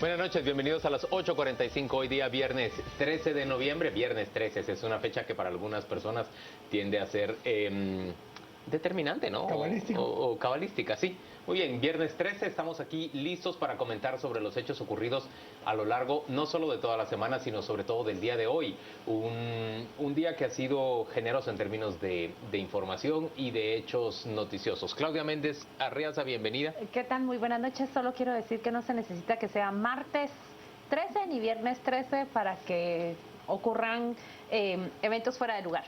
Buenas noches, bienvenidos a las 8:45, hoy día viernes 13 de noviembre. Viernes 13 es una fecha que para algunas personas tiende a ser determinante, ¿no? Cabalístico. O cabalística, sí. Muy bien, viernes 13, estamos aquí listos para comentar sobre los hechos ocurridos a lo largo no solo de toda la semana, sino sobre todo del día de hoy. Un día que ha sido generoso en términos de información y de hechos noticiosos. Claudia Méndez Arriaza, bienvenida. ¿Qué tal? Muy buenas noches. Solo quiero decir que no se necesita que sea martes 13 ni viernes 13 para que ocurran eventos fuera de lugar.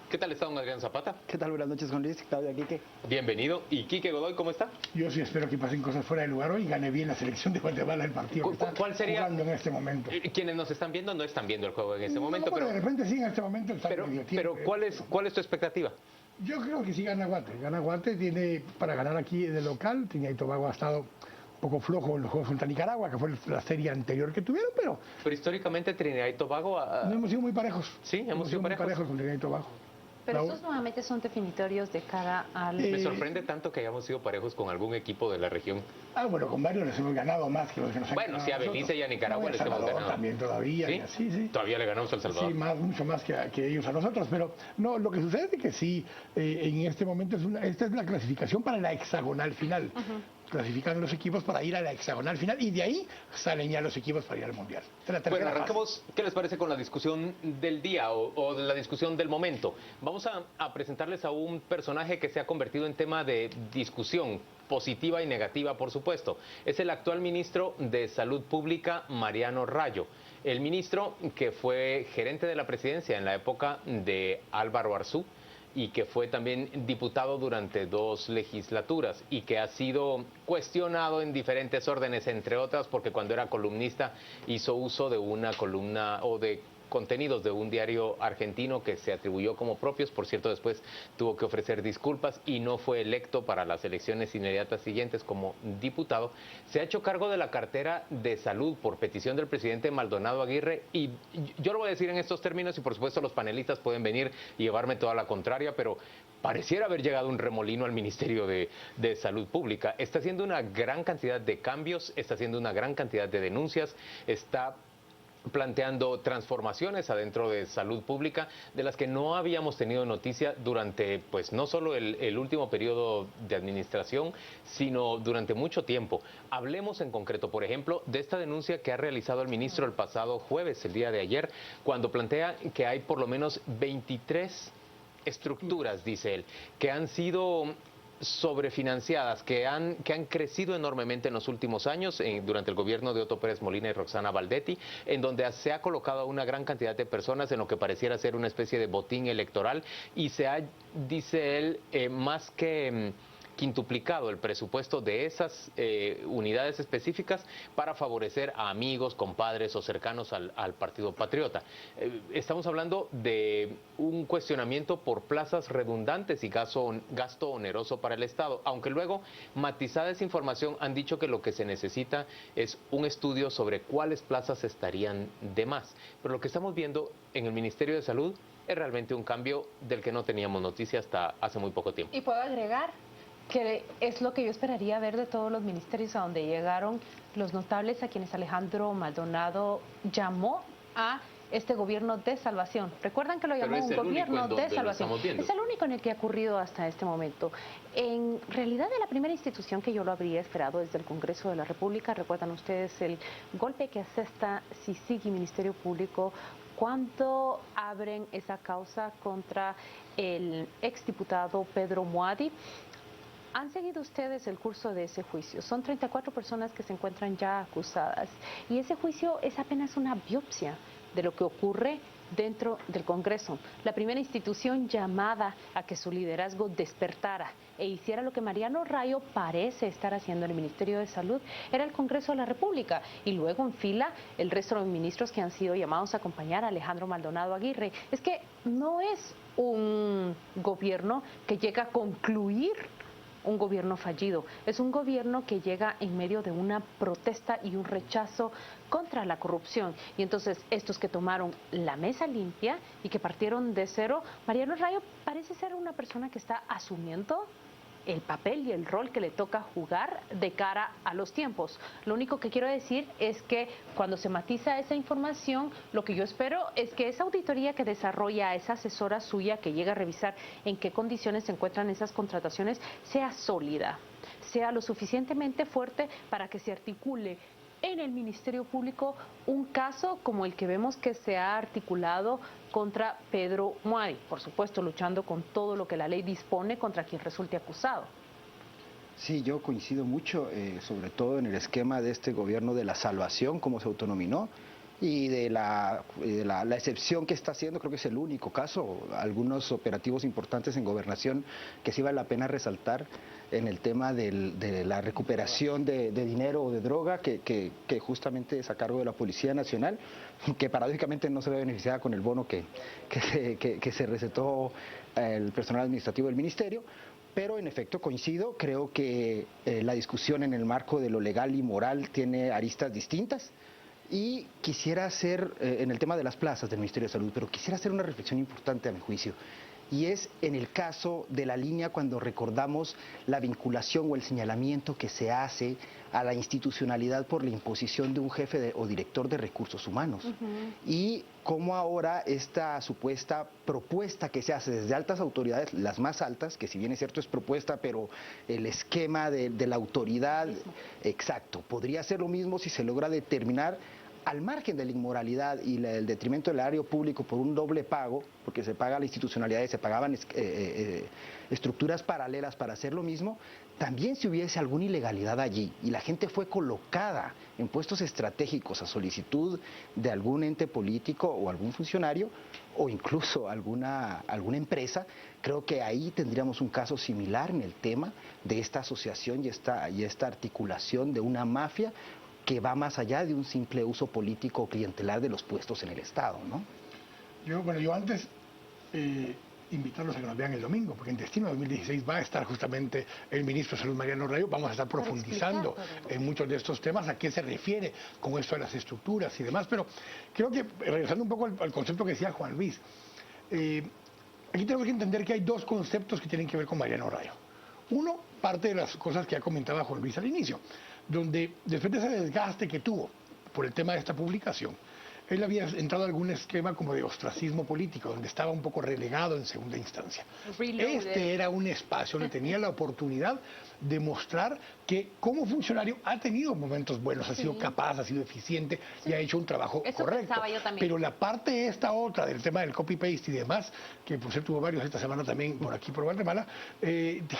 ¿Qué tal está don Adrián Zapata? ¿Qué tal? Buenas noches, Juan Luis. Claudia, Quique. Bienvenido. ¿Y Quique Godoy, cómo está? Yo sí espero que pasen cosas fuera de lugar hoy y gane bien la selección de Guatemala el partido que está ¿Cuál sería? jugando en este momento. Quienes nos están viendo no están viendo el juego en este momento, pero de repente sí, en este momento está pero medio tiempo. ¿cuál es tu expectativa? Yo creo que sí gana Guate. Gana Guate, tiene para ganar aquí en el local. Trinidad y Tobago ha estado un poco flojo en los juegos contra Nicaragua, que fue la serie anterior que tuvieron, pero históricamente Trinidad y Tobago... no hemos sido muy parejos. Sí, hemos sido muy parejos con Trinidad y Tobago. Pero estos nuevamente son definitorios de cara al... Me sorprende tanto que hayamos sido parejos con algún equipo de la región. Bueno, con varios les hemos ganado más que los que nos han ganado. Bueno, sí, a Belice y a Nicaragua les hemos ganado. También todavía. ¿Sí? Sí. Todavía le ganamos a El Salvador. Sí, mucho más que ellos a nosotros. Pero no, lo que sucede es que sí, en este momento esta es la clasificación para la hexagonal final. Clasifican los equipos para ir a la hexagonal final y de ahí salen ya los equipos para ir al Mundial. Bueno, arrancamos, ¿qué les parece con la discusión del día o la discusión del momento? Vamos a presentarles a un personaje que se ha convertido en tema de discusión, positiva y negativa, por supuesto. Es el actual ministro de Salud Pública, Mariano Rayo. El ministro que fue gerente de la presidencia en la época de Álvaro Arzú, y que fue también diputado durante 2 legislaturas y que ha sido cuestionado en diferentes órdenes, entre otras porque cuando era columnista hizo uso de una columna o de contenidos de un diario argentino que se atribuyó como propios. Por cierto, después tuvo que ofrecer disculpas y no fue electo para las elecciones inmediatas siguientes como diputado. Se ha hecho cargo de la cartera de salud por petición del presidente Maldonado Aguirre y yo lo voy a decir en estos términos y por supuesto los panelistas pueden venir y llevarme toda la contraria, pero pareciera haber llegado un remolino al Ministerio de Salud Pública. Está haciendo una gran cantidad de cambios, está haciendo una gran cantidad de denuncias, está planteando transformaciones adentro de salud pública de las que no habíamos tenido noticia durante, pues no solo el último periodo de administración, sino durante mucho tiempo. Hablemos en concreto, por ejemplo, de esta denuncia que ha realizado el ministro el pasado jueves, el día de ayer, cuando plantea que hay por lo menos 23 estructuras, dice él, que han sido sobrefinanciadas, que han crecido enormemente en los últimos años durante el gobierno de Otto Pérez Molina y Roxana Valdetti, en donde se ha colocado a una gran cantidad de personas en lo que pareciera ser una especie de botín electoral y se ha, dice él, más que quintuplicado el presupuesto de esas unidades específicas para favorecer a amigos, compadres o cercanos al Partido Patriota. Estamos hablando de un cuestionamiento por plazas redundantes y gasto oneroso para el Estado, aunque luego, matizada esa información, han dicho que lo que se necesita es un estudio sobre cuáles plazas estarían de más. Pero lo que estamos viendo en el Ministerio de Salud es realmente un cambio del que no teníamos noticia hasta hace muy poco tiempo. Y puedo agregar que es lo que yo esperaría ver de todos los ministerios a donde llegaron los notables a quienes Alejandro Maldonado llamó a este gobierno de salvación. Recuerdan que lo llamó un gobierno de salvación. Es el único en el que ha ocurrido hasta este momento. En realidad, de la primera institución que yo lo habría esperado desde el Congreso de la República, recuerdan ustedes el golpe que asesta CICIG y Ministerio Público cuando abren esa causa contra el exdiputado Pedro Muadi. ¿Han seguido ustedes el curso de ese juicio? Son 34 personas que se encuentran ya acusadas y ese juicio es apenas una biopsia de lo que ocurre dentro del Congreso. La primera institución llamada a que su liderazgo despertara e hiciera lo que Mariano Rayo parece estar haciendo en el Ministerio de Salud era el Congreso de la República y luego en fila el resto de ministros que han sido llamados a acompañar a Alejandro Maldonado Aguirre. Es que no es un gobierno que llega a concluir un gobierno fallido. Es un gobierno que llega en medio de una protesta y un rechazo contra la corrupción. Y entonces estos que tomaron la mesa limpia y que partieron de cero, Mariano Rayo parece ser una persona que está asumiendo el papel y el rol que le toca jugar de cara a los tiempos. Lo único que quiero decir es que cuando se matiza esa información, lo que yo espero es que esa auditoría que desarrolla esa asesora suya que llega a revisar en qué condiciones se encuentran esas contrataciones sea sólida, sea lo suficientemente fuerte para que se articule en el Ministerio Público un caso como el que vemos que se ha articulado contra Pedro Muadi, por supuesto luchando con todo lo que la ley dispone contra quien resulte acusado. Sí, yo coincido mucho, sobre todo en el esquema de este gobierno de la salvación, como se autonominó, y de la excepción que está haciendo. Creo que es el único caso, algunos operativos importantes en gobernación que sí vale la pena resaltar en el tema de la recuperación de dinero o de droga que justamente es a cargo de la Policía Nacional, que paradójicamente no se ve beneficiada con el bono que se recetó el personal administrativo del ministerio. Pero en efecto coincido, creo que la discusión en el marco de lo legal y moral tiene aristas distintas. Y quisiera hacer, en el tema de las plazas del Ministerio de Salud, pero quisiera hacer una reflexión importante a mi juicio, y es en el caso de la línea cuando recordamos la vinculación o el señalamiento que se hace a la institucionalidad por la imposición de un jefe o director de recursos humanos. Y cómo ahora esta supuesta propuesta que se hace desde altas autoridades, las más altas, que si bien es cierto es propuesta, pero el esquema de la autoridad, exacto, podría ser lo mismo si se logra determinar al margen de la inmoralidad y el detrimento del erario público por un doble pago, porque se paga la institucionalidad y se pagaban estructuras paralelas para hacer lo mismo, también si hubiese alguna ilegalidad allí y la gente fue colocada en puestos estratégicos a solicitud de algún ente político o algún funcionario o incluso alguna empresa, creo que ahí tendríamos un caso similar en el tema de esta asociación y esta articulación de una mafia que va más allá de un simple uso político o clientelar de los puestos en el Estado, ¿no? Yo antes invitarlos a que nos vean el domingo, porque en Destino 2016 va a estar justamente el ministro de Salud, Mariano Rayo. Vamos a estar profundizando en muchos de estos temas, a qué se refiere con esto de las estructuras y demás, pero creo que, regresando un poco al concepto que decía Juan Luis, aquí tenemos que entender que hay dos conceptos que tienen que ver con Mariano Rayo. Uno, parte de las cosas que ha comentado Juan Luis al inicio, donde después de ese desgaste que tuvo por el tema de esta publicación, él había entrado a algún esquema como de ostracismo político, donde estaba un poco relegado en segunda instancia. Este era un espacio donde tenía la oportunidad de mostrar que como funcionario ha tenido momentos buenos, ha sido capaz, ha sido eficiente y ha hecho un trabajo correcto. Yo también. Pero la parte esta otra del tema del copy-paste y demás, que por cierto tuvo varios esta semana también por aquí por Guatemala,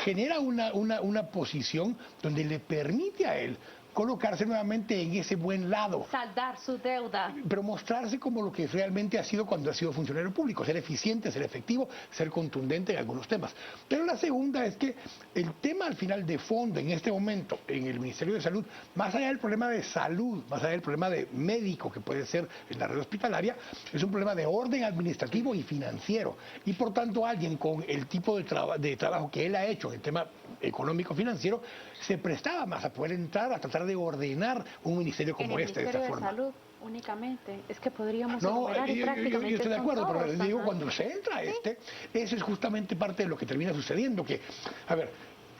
genera una posición donde le permite a él colocarse nuevamente en ese buen lado. Saldar su deuda. Pero mostrarse como lo que realmente ha sido cuando ha sido funcionario público, ser eficiente, ser efectivo, ser contundente en algunos temas. Pero la segunda es que el tema al final de fondo en este momento en el Ministerio de Salud, más allá del problema de salud, más allá del problema de médico que puede ser en la red hospitalaria, es un problema de orden administrativo y financiero. Y por tanto alguien con el tipo de trabajo que él ha hecho en el tema económico-financiero se prestaba más a poder entrar a tratar de ordenar un ministerio como este de esta forma. Salud únicamente, es que podríamos no, prácticamente yo estoy de acuerdo, todos, pero les digo, cuando se entra a eso es justamente parte de lo que termina sucediendo, que, a ver,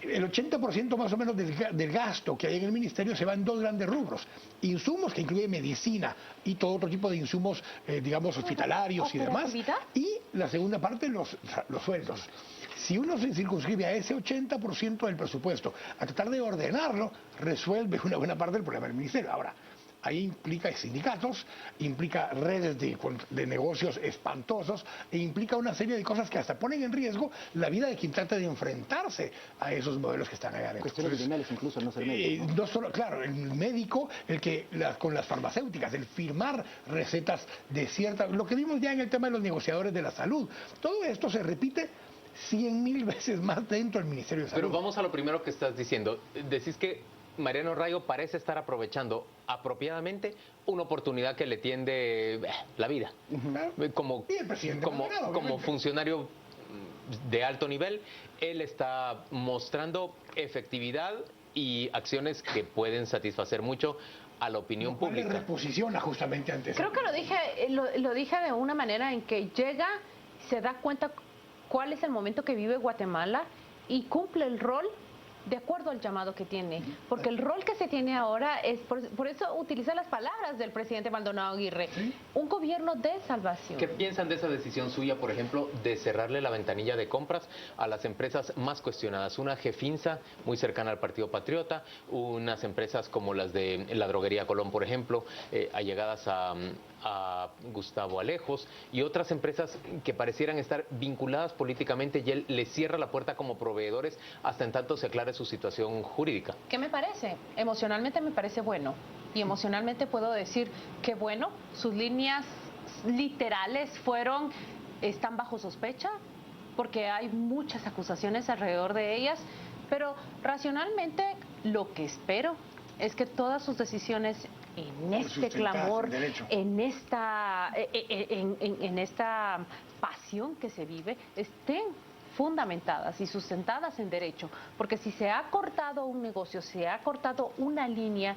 el 80% más o menos del gasto que hay en el ministerio se va en dos grandes rubros. Insumos, que incluye medicina y todo otro tipo de insumos, digamos, hospitalarios y demás. Y la segunda parte, los sueldos. Si uno se circunscribe a ese 80% del presupuesto, a tratar de ordenarlo, resuelve una buena parte del problema del ministerio. Ahora, ahí implica sindicatos, implica redes de negocios espantosos e implica una serie de cosas que hasta ponen en riesgo la vida de quien trata de enfrentarse a esos modelos que están allá adentro. Cuestiones criminales incluso, no ser médico. No solo, claro, el médico, el que con las farmacéuticas, el firmar recetas de cierta... Lo que vimos ya en el tema de los negociadores de la salud. Todo esto se repite 100,000 veces más dentro del Ministerio de Salud. Pero vamos a lo primero que estás diciendo. Decís que Mariano Rayo parece estar aprovechando apropiadamente una oportunidad que le tiende la vida. Como funcionario de alto nivel, él está mostrando efectividad y acciones que pueden satisfacer mucho a la opinión pública. Le reposiciona justamente antes. Creo que lo dije de una manera en que llega, se da cuenta cuál es el momento que vive Guatemala y cumple el rol de acuerdo al llamado que tiene, porque el rol que se tiene ahora es, por eso utiliza las palabras del presidente Maldonado Aguirre, ¿Sí? un gobierno de salvación. ¿Qué piensan de esa decisión suya, por ejemplo, de cerrarle la ventanilla de compras a las empresas más cuestionadas? Una Gefinsa, muy cercana al Partido Patriota, unas empresas como las de la droguería Colón, por ejemplo, allegadas a Gustavo Alejos, y otras empresas que parecieran estar vinculadas políticamente, y él les cierra la puerta como proveedores hasta en tanto se aclare su situación jurídica. ¿Qué me parece? Emocionalmente me parece bueno, y emocionalmente puedo decir que bueno, sus líneas literales están bajo sospecha, porque hay muchas acusaciones alrededor de ellas, pero racionalmente lo que espero es que todas sus decisiones en este clamor, en esta pasión que se vive, estén fundamentadas y sustentadas en derecho, porque si se ha cortado un negocio, se ha cortado una línea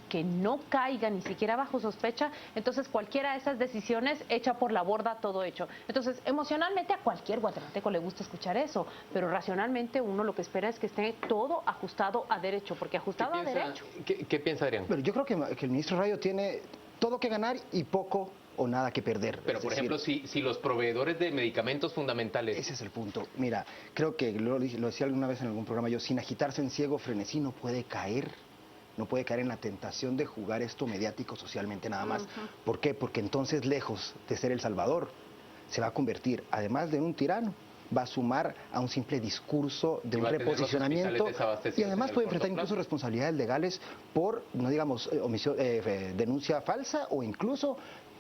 que no caiga ni siquiera bajo sospecha, entonces cualquiera de esas decisiones echa por la borda todo hecho. Entonces, emocionalmente a cualquier guatemalteco le gusta escuchar eso, pero racionalmente uno lo que espera es que esté todo ajustado a derecho, porque ajustado a derecho. ¿Qué piensa Adrián? Pero yo creo que el ministro Rayo tiene todo que ganar y poco o nada que perder. Pero, por ejemplo, si los proveedores de medicamentos fundamentales... Ese es el punto. Mira, creo que lo decía alguna vez en algún programa yo, sin agitarse en ciego, frenesí no puede caer en la tentación de jugar esto mediático socialmente nada más. ¿Por qué? Porque entonces, lejos de ser el salvador, se va a convertir, además de un tirano, va a sumar a un simple discurso de un reposicionamiento y además puede enfrentar incluso responsabilidades legales por, no digamos, denuncia falsa o incluso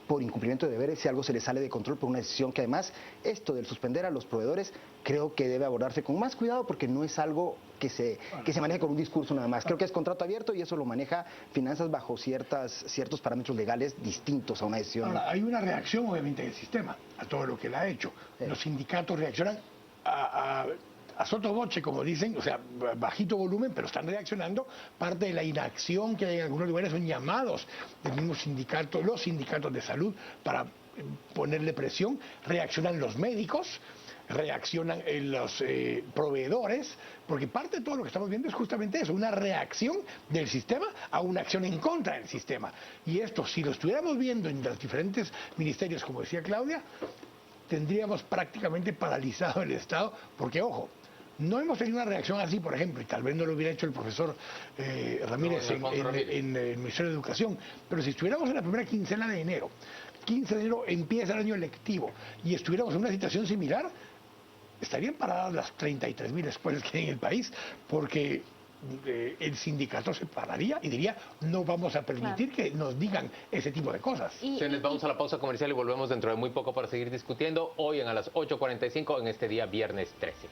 por incumplimiento de deberes si algo se le sale de control por una decisión que además esto del suspender a los proveedores creo que debe abordarse con más cuidado porque no es algo que se maneje con un discurso nada más. Creo que es contrato abierto y eso lo maneja finanzas bajo ciertos parámetros legales distintos a una decisión. Ahora, hay una reacción obviamente del sistema a todo lo que él ha hecho. Los sindicatos reaccionan a sotoboche, como dicen, o sea, bajito volumen, pero están reaccionando. Parte de la inacción que hay en algunos lugares son llamados del mismo sindicato, los sindicatos de salud, para ponerle presión. Reaccionan los médicos, reaccionan los proveedores, porque parte de todo lo que estamos viendo es justamente eso, una reacción del sistema a una acción en contra del sistema. Y esto, si lo estuviéramos viendo en los diferentes ministerios, como decía Claudia, tendríamos prácticamente paralizado el Estado, porque, ojo, no hemos tenido una reacción así, por ejemplo, y tal vez no lo hubiera hecho el profesor Ramírez en el Ministerio de Educación, pero si estuviéramos en la primera quincena de enero, 15 de enero empieza el año lectivo, y estuviéramos en una situación similar, estarían paradas las 33.000 escuelas que hay en el país, porque el sindicato se pararía y diría, no vamos a permitir que nos digan ese tipo de cosas. Señores, vamos a la pausa comercial y volvemos dentro de muy poco para seguir discutiendo hoy a las 8:45 en este día viernes 13.